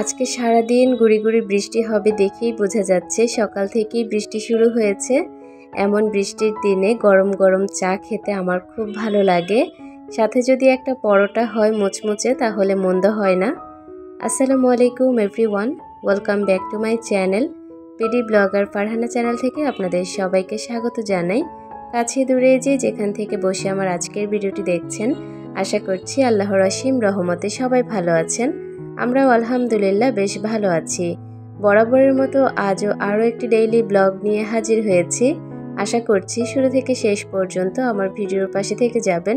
আজকে সারাদিন গুড়ি গুড়ি বৃষ্টি হবে দেখেই বোঝা যাচ্ছে। সকাল থেকেই বৃষ্টি শুরু হয়েছে। এমন বৃষ্টির দিনে গরম গরম চা খেতে আমার খুব ভালো লাগে। সাথে যদি একটা পরোটা হয় মুচমুচে তাহলে মন্দ হয় না। আসসালামু আলাইকুম everyone, welcome back to my channel. PD blogger Farhana channel থেকে আপনাদের সবাইকে স্বাগত জানাই। কাছে দূরে যেখান থেকে বসে আমার আজকের ভিডিওটি দেখছেন, আশা করছি আল্লাহর অসীম রহমতে সবাই ভালো আছেন। আমরাও আলহামদুলিল্লাহ বেশ ভালো আছি। বরাবরের মতো আজও আরও একটি ডেইলি ব্লগ নিয়ে হাজির হয়েছি। আশা করছি শুরু থেকে শেষ পর্যন্ত আমার ভিডিওর পাশে থেকে যাবেন।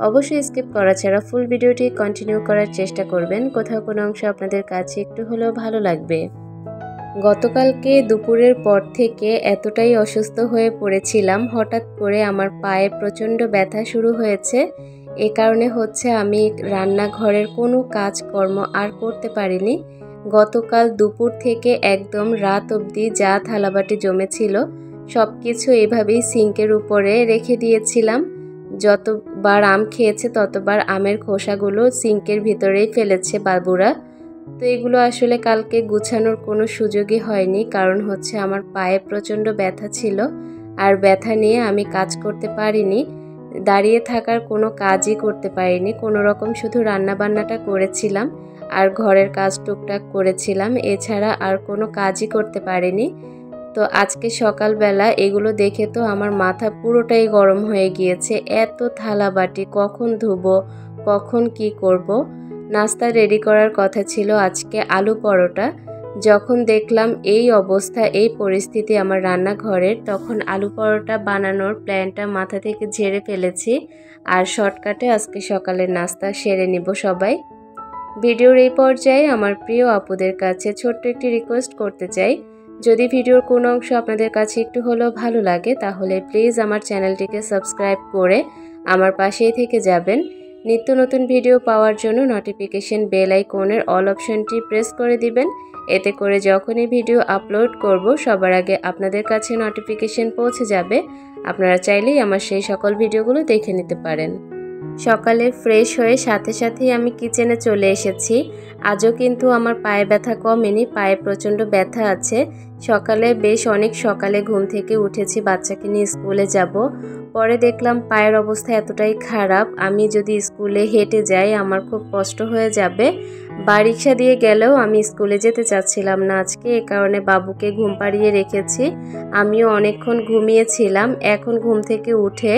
অবশ্যই স্কিপ করা ছাড়া ফুল ভিডিওটি কন্টিনিউ করার চেষ্টা করবেন। কোথাও কোনো অংশ আপনাদের কাছে একটু হলেও ভালো লাগবে। গতকালকে দুপুরের পর থেকে এতটাই অসুস্থ হয়ে পড়েছিলাম, হঠাৎ করে আমার পায়ে প্রচণ্ড ব্যথা শুরু হয়েছে। এ কারণে আমি রান্নাঘরের কোনো কাজকর্ম আর করতে পারিনি। গতকাল দুপুর থেকে একদম রাত অবধি যা থালাবাটি জমেছিল সব কিছু এভাবেই সিঙ্কের উপরে রেখে দিয়েছিলাম। যতবার আম খেয়েছে ততবার আমের খোসাগুলো সিঙ্কের ভিতরেই ফেলেছে বাবুরা। তো এগুলো আসলে কালকে গুছানোর কোনো সুযোগই হয়নি, কারণ আমার পায়ে প্রচণ্ড ব্যথা ছিল আর ব্যথা নিয়ে আমি কাজ করতে পারিনি। দাঁড়িয়ে থাকার কোনো কাজই করতে পারিনি, কোনো রকম শুধু রান্নাবান্নাটা করেছিলাম আর ঘরের কাজ টুকটাক করেছিলাম, এছাড়া আর কোনো কাজই করতে পারিনি। তো আজকে সকালবেলা এগুলো দেখে তো আমার মাথা পুরোটাই গরম হয়ে গিয়েছে। এত থালা বাটি কখন ধুবো, কখন কি করব। নাস্তা রেডি করার কথা ছিল আজকে আলু পরোটা। যখন দেখলাম এই অবস্থা, এই পরিস্থিতি আমার রান্নাঘরের, তখন আলু পরোটা বানানোর প্ল্যানটা মাথা থেকে ঝেড়ে ফেলেছি আর শর্টকাটে আজকে সকালের নাস্তা সেরে নিব সবাই। ভিডিওর এই পর্যায়ে আমার প্রিয় আপুদের কাছে ছোট্ট একটি রিকোয়েস্ট করতে চাই, যদি ভিডিওর কোনো অংশ আপনাদের কাছে একটু হলেও ভালো লাগে তাহলে প্লিজ আমার চ্যানেলটিকে সাবস্ক্রাইব করে আমার পাশেই থেকে যাবেন। নিত্য নতুন ভিডিও পাওয়ার জন্য নোটিফিকেশন বেল আইকনের অল অপশনটি প্রেস করে দিবেন। এতে করে যখনই ভিডিও আপলোড করব সবার আগে আপনাদের কাছে নোটিফিকেশন পৌঁছে যাবে। আপনারা চাইলেই আমার সেই সকল ভিডিওগুলো দেখে নিতে পারেন। সকালে ফ্রেশ হয়ে সাথে সাথেই আমি কিচেনে চলে এসেছি। আজও কিন্তু আমার পায়ে ব্যথা কমেনি, পায়ে প্রচণ্ড ব্যথা আছে। সকালে বেশ অনেক সকালে ঘুম থেকে উঠেছি বাচ্চাকে নিয়ে স্কুলে যাব। পরে দেখলাম পায়ের অবস্থা এতটাই খারাপ, আমি যদি স্কুলে হেঁটে যাই আমার খুব কষ্ট হয়ে যাবে। বা রিক্সা দিয়ে গেলেও আমি স্কুলে যেতে চাচ্ছিলাম না আজকে, এ কারণে বাবুকে ঘুম পাড়িয়ে রেখেছি। আমিও অনেকক্ষণ ঘুমিয়েছিলাম। এখন ঘুম থেকে উঠে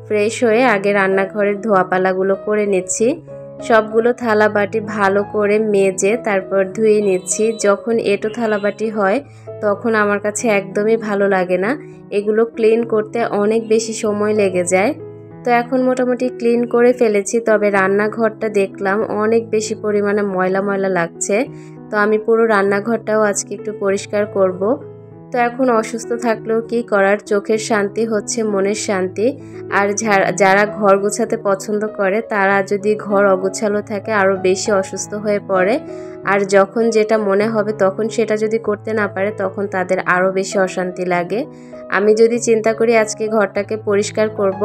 ফ্রেশ হয়ে আগে রান্নাঘরের ধোয়াপালাগুলো করে নিচ্ছি। সবগুলো থালাবাটি ভালো করে মেজে তারপর ধুয়ে নিচ্ছি। যখন এঁটো থালাবাটি হয় তখন আমার কাছে একদমই ভালো লাগে না, এগুলো ক্লিন করতে অনেক বেশি সময় লেগে যায়। তো এখন মোটামুটি ক্লিন করে ফেলেছি, তবে রান্নাঘরটা দেখলাম অনেক বেশি পরিমাণে ময়লা ময়লা লাগছে। তো আমি পুরো রান্নাঘরটাও আজকে একটু পরিষ্কার করব। তো এখন অসুস্থ থাকলেও কি করার, চোখের শান্তি হচ্ছে মনের শান্তি। আর যারা ঘর গোছাতে পছন্দ করে তারা যদি ঘর অগোছালো থাকে আরও বেশি অসুস্থ হয়ে পড়ে। আর যখন যেটা মনে হবে তখন সেটা যদি করতে না পারে তখন তাদের আরও বেশি অশান্তি লাগে। আমি যদি চিন্তা করি আজকে ঘরটাকে পরিষ্কার করব,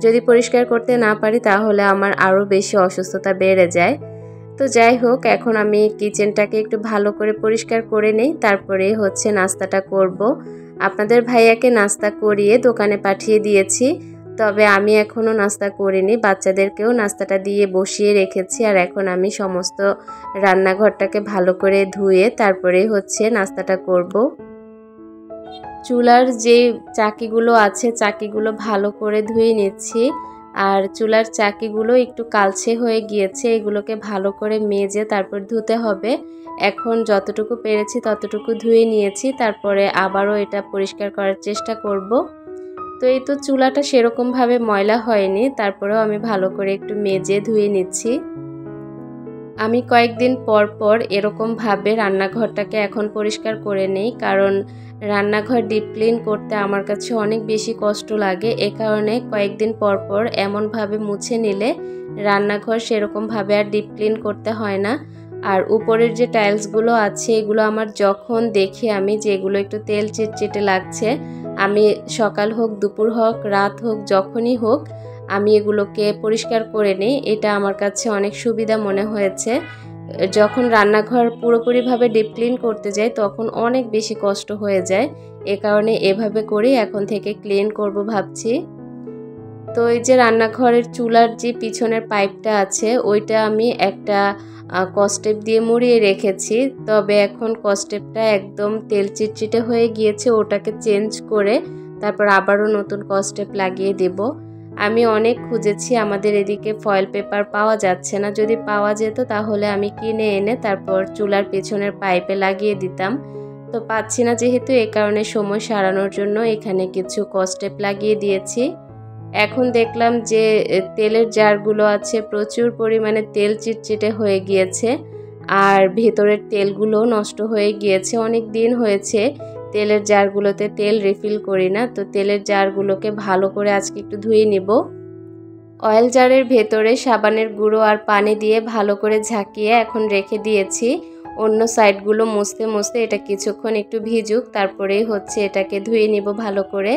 যদি পরিষ্কার করতে না পারি তাহলে আমার আরও বেশি অসুস্থতা বেড়ে যায়। তো যাই হোক, এখন আমি কিচেনটাকে একটু ভালো করে পরিষ্কার করে নেই, তারপরে নাস্তাটা করব। আপনাদের ভাইয়াকে নাস্তা করিয়ে দোকানে পাঠিয়ে দিয়েছি, তবে আমি এখনও নাস্তা করিনি। বাচ্চাদেরকেও নাস্তাটা দিয়ে বসিয়ে রেখেছি আর এখন আমি সমস্ত রান্নাঘরটাকে ভালো করে ধুয়ে তারপরে নাস্তাটা করব। চুলার যে চাকিগুলো আছে চাকিগুলো ভালো করে ধুয়ে নিচ্ছি, আর চুলার চাকিগুলো একটু কালচে হয়ে গিয়েছে, এগুলোকে ভালো করে মেজে তারপর ধুতে হবে। এখন যতটুকু পেরেছি ততটুকু ধুয়ে নিয়েছি, তারপরে আবারও এটা পরিষ্কার করার চেষ্টা করব। তো এই তো চুলাটা সেরকমভাবে ময়লা হয়নি, তারপরেও আমি ভালো করে একটু মেজে ধুয়ে নিচ্ছি। আমি কয়েকদিন পর পর এরকমভাবে রান্নাঘরটাকে এখন পরিষ্কার করে নেই, কারণ রান্নাঘর ডিপ ক্লিন করতে আমার কাছে অনেক বেশি কষ্ট লাগে। এ কারণে কয়েকদিন পর পর এমনভাবে মুছে নিলে রান্নাঘর সেরকমভাবে আর ডিপ ক্লিন করতে হয় না। আর উপরের যে টাইলসগুলো আছে এগুলো আমার যখন দেখি আমি যে এগুলো একটু তেল চিটচিটে লাগছে, আমি সকাল হোক দুপুর হোক রাত হোক যখনই হোক আমি এগুলোকে পরিষ্কার করে নিই। এটা আমার কাছে অনেক সুবিধা মনে হয়েছে। যখন রান্নাঘর পুরোপুরিভাবে ডিপ ক্লিন করতে যাই তখন অনেক বেশি কষ্ট হয়ে যায়। এ কারণে এভাবে করেই এখন থেকে ক্লিন করব ভাবছি। তো এই যে রান্নাঘরের চুলার যে পিছনের পাইপটা আছে ওইটা আমি একটা কসটেপ দিয়ে মুড়িয়ে রেখেছি। তবে এখন কসটেপটা একদম তেল চিটচিটে হয়ে গিয়েছে, ওটাকে চেঞ্জ করে তারপর আবারও নতুন কসটেপ লাগিয়ে দেব। আমি অনেক খুঁজেছি, আমাদের এদিকে ফয়েল পেপার পাওয়া যাচ্ছে না। যদি পাওয়া যেত তাহলে আমি কিনে এনে তারপর চুলার পেছনের পাইপে লাগিয়ে দিতাম। তো পাচ্ছি না যেহেতু, এই কারণে সময় সারানোর জন্য এখানে কিছু কসটেপ লাগিয়ে দিয়েছি। এখন দেখলাম যে তেলের জারগুলো আছে প্রচুর পরিমাণে তেল চিটচিটে হয়ে গিয়েছে আর ভেতরের তেলগুলো নষ্ট হয়ে গিয়েছে। অনেক দিন হয়েছে তেলের জারগুলোতে তেল রিফিল করি না। তো তেলের জারগুলোকে ভালো করে আজকে একটু ধুয়ে নিব। অয়েল জারের ভেতরে সাবানের গুঁড়ো আর পানি দিয়ে ভালো করে ঝাঁকিয়ে এখন রেখে দিয়েছি। অন্য সাইডগুলো মুছতে মুছতে এটা কিছুক্ষণ একটু ভিজুক, তারপরেই হচ্ছে এটাকে ধুয়ে নিব ভালো করে।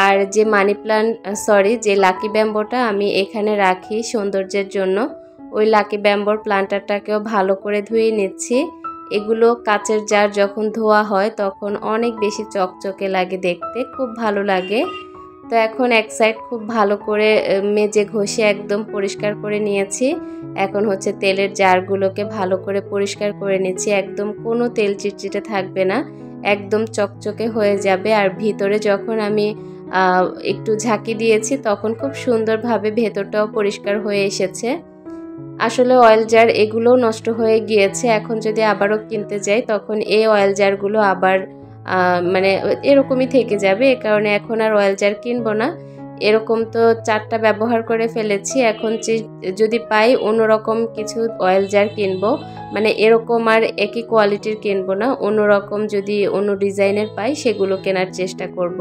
আর যে মানি প্লান্ট যে লাকি ব্যাম্বোটা আমি এখানে রাখি সৌন্দর্যের জন্য, ওই লাকি ব্যাম্বোর প্লান্টারটাকেও ভালো করে ধুয়ে নিচ্ছি। এগুলো কাচের জার যখন ধোয়া হয় তখন অনেক বেশি চকচকে লাগে, দেখতে খুব ভালো লাগে। তো এখন এক সাইড খুব ভালো করে মেজে ঘষে একদম পরিষ্কার করে নিয়েছি। এখন হচ্ছে তেলের জারগুলোকে ভালো করে পরিষ্কার করে নিচ্ছি। একদম কোনো তেল চিটচিটে থাকবে না, একদম চকচকে হয়ে যাবে। আর ভিতরে যখন আমি একটু ঝাঁকি দিয়েছি তখন খুব সুন্দরভাবে ভেতরটাও পরিষ্কার হয়ে এসেছে। আসলে অয়েল জার এগুলোও নষ্ট হয়ে গিয়েছে। এখন যদি আবারও কিনতে যাই তখন এই অয়েল জারগুলো আবার মানে এরকমই থেকে যাবে। এ কারণে এখন আর অয়েল জার কিনবো না। এরকম তো 4টা ব্যবহার করে ফেলেছি। এখন যদি পাই অন্যরকম কিছু অয়েল জার কিনবো, মানে এরকম আর একই কোয়ালিটির কিনবো না, অন্যরকম যদি অন্য ডিজাইনের পাই সেগুলো কেনার চেষ্টা করব।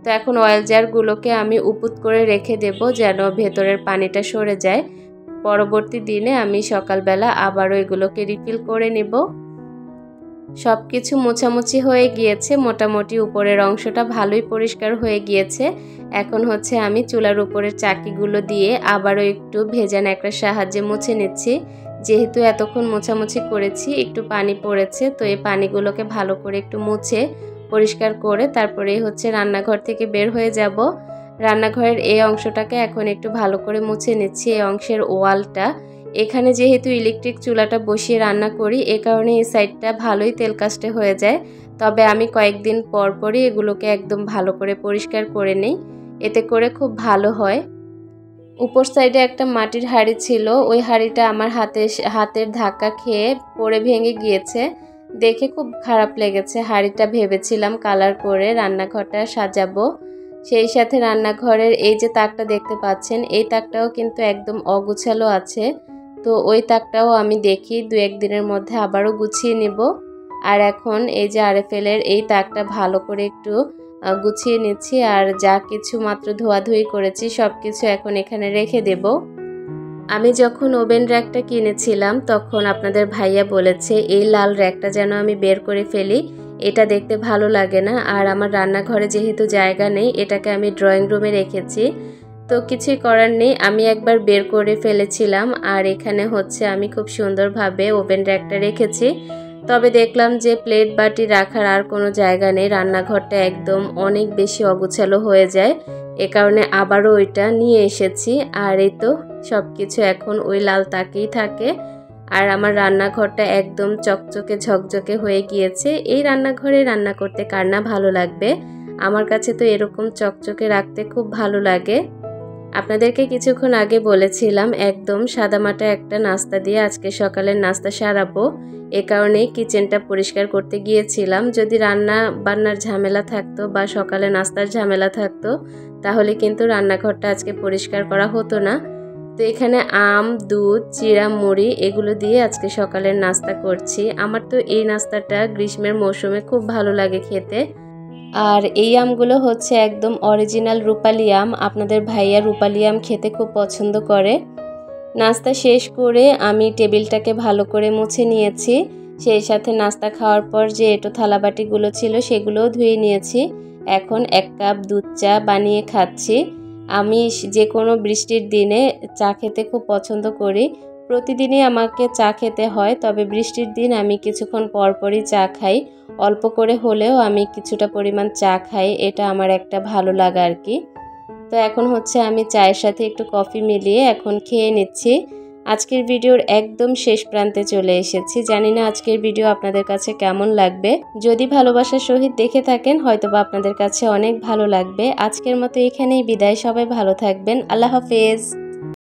তো এখন অয়েল জারগুলোকে আমি উপুত করে রেখে দেব যেন ভেতরের পানিটা সরে যায়। পরবর্তী দিনে আমি সকালবেলা আবারও এগুলোকে রিফিল করে নিব। সব কিছু মোছামুছি হয়ে গিয়েছে, মোটামুটি উপরের অংশটা ভালোই পরিষ্কার হয়ে গিয়েছে। এখন হচ্ছে আমি চুলার উপরের চাকিগুলো দিয়ে আবারও একটু ভেজা ন্যাকড়ার সাহায্যে মুছে নিচ্ছি। যেহেতু এতক্ষণ মোছামুছি করেছি একটু পানি পড়েছে, তো এই পানিগুলোকে ভালো করে একটু মুছে পরিষ্কার করে তারপরে হচ্ছে রান্নাঘর থেকে বের হয়ে যাব। রান্নাঘরের এই অংশটাকে এখন একটু ভালো করে মুছে নিচ্ছি। এই অংশের ওয়ালটা, এখানে যেহেতু ইলেকট্রিক চুলাটা বসিয়ে রান্না করি এ কারণে এই সাইডটা ভালোই তেল কাস্টে হয়ে যায়। তবে আমি কয়েকদিন পরই এগুলোকে একদম ভালো করে পরিষ্কার করে নিই, এতে করে খুব ভালো হয়। উপর সাইডে একটা মাটির হাঁড়ি ছিল, ওই হাঁড়িটা আমার হাতের ধাক্কা খেয়ে পড়ে ভেঙে গিয়েছে। দেখে খুব খারাপ লেগেছে। হাঁড়িটা ভেবেছিলাম কালার করে রান্নাঘরটা সাজাবো। সেই সাথে রান্নাঘরের এই যে তাকটা দেখতে পাচ্ছেন, এই তাকটাও কিন্তু একদম অগুছালো আছে। তো ওই তাকটাও আমি দেখি 2-1 দিনের মধ্যে আবারও গুছিয়ে নিব। আর এখন এই যে আরএফএলের এই তাকটা ভালো করে একটু গুছিয়ে নিচ্ছি। আর যা কিছু মাত্র ধোয়াধুয়ি করেছি সব কিছু এখন এখানে রেখে দেব। আমি যখন ওভেন র্যাকটা কিনেছিলাম তখন আপনাদের ভাইয়া বলেছে এই লাল র্যাকটা যেন আমি বের করে ফেলি, এটা দেখতে ভালো লাগে না। আর আমার রান্নাঘরে যেহেতু জায়গা নেই, এটাকে আমি ড্রয়িং রুমে রেখেছি। তো কিছুই করার নেই, আমি একবার বের করে ফেলেছিলাম। আর এখানে হচ্ছে আমি খুব সুন্দরভাবে ওভেন র্যাকটা রেখেছি। তবে দেখলাম যে প্লেট বাটি রাখার আর কোনো জায়গা নেই, রান্নাঘরটা একদম অনেক বেশি অগোছালো হয়ে যায়। এ কারণে আবারও ওইটা নিয়ে এসেছি। আর এই তো সব কিছু এখন ওই লাল তাকেই থাকে। আর আমার রান্নাঘরটা একদম চকচকে ঝকঝকে হয়ে গিয়েছে। এই রান্নাঘরে রান্না করতে কার না ভালো লাগবে, আমার কাছে তো এরকম চকচকে রাখতে খুব ভালো লাগে। আপনাদেরকে কিছুক্ষণ আগে বলেছিলাম একদম সাদামাটা একটা নাস্তা দিয়ে আজকে সকালের নাস্তা সারাবো। এ কারণেই কিচেনটা পরিষ্কার করতে গিয়েছিলাম। যদি রান্না বান্নার ঝামেলা থাকতো বা সকালে নাস্তার ঝামেলা থাকতো তাহলে কিন্তু রান্নাঘরটা আজকে পরিষ্কার করা হতো না। তো এখানে আম, দুধ, চিড়া, মুড়ি এগুলো দিয়ে আজকে সকালের নাস্তা করছি। আমার তো এই নাস্তাটা গ্রীষ্মের মৌসুমে খুব ভালো লাগে খেতে। আর এই আমগুলো হচ্ছে একদম অরিজিনাল রূপালি আম। আপনাদের ভাইয়া রূপালি আম খেতে খুব পছন্দ করে। নাস্তা শেষ করে আমি টেবিলটাকে ভালো করে মুছে নিয়েছি। সেই সাথে নাস্তা খাওয়ার পর যে এঁটো থালাবাটিগুলো ছিল সেগুলোও ধুয়ে নিয়েছি। এখন 1 কাপ দুধ চা বানিয়ে খাচ্ছি। আমি যে কোনো বৃষ্টির দিনে চা খেতে খুব পছন্দ করি। প্রতিদিনই আমাকে চা খেতে হয়, তবে বৃষ্টির দিন আমি কিছুক্ষণ পরপরই চা খাই। অল্প করে হলেও আমি কিছুটা পরিমাণ চা খাই, এটা আমার একটা ভালো লাগা আর কি। তো এখন হচ্ছে আমি চায়ের সাথে একটু কফি মিলিয়ে এখন খেয়ে নিচ্ছি। আজকের ভিডিওর একদম শেষ প্রান্তে চলে এসেছি। জানি না আজকের ভিডিও আপনাদের কাছে কেমন লাগবে। যদি ভালোবাসার সহিত দেখে থাকেন হয়তোবা আপনাদের কাছে অনেক ভালো লাগবে। আজকের মতো এখানেই বিদায়। সবাই ভালো থাকবেন। আল্লাহ হাফেজ।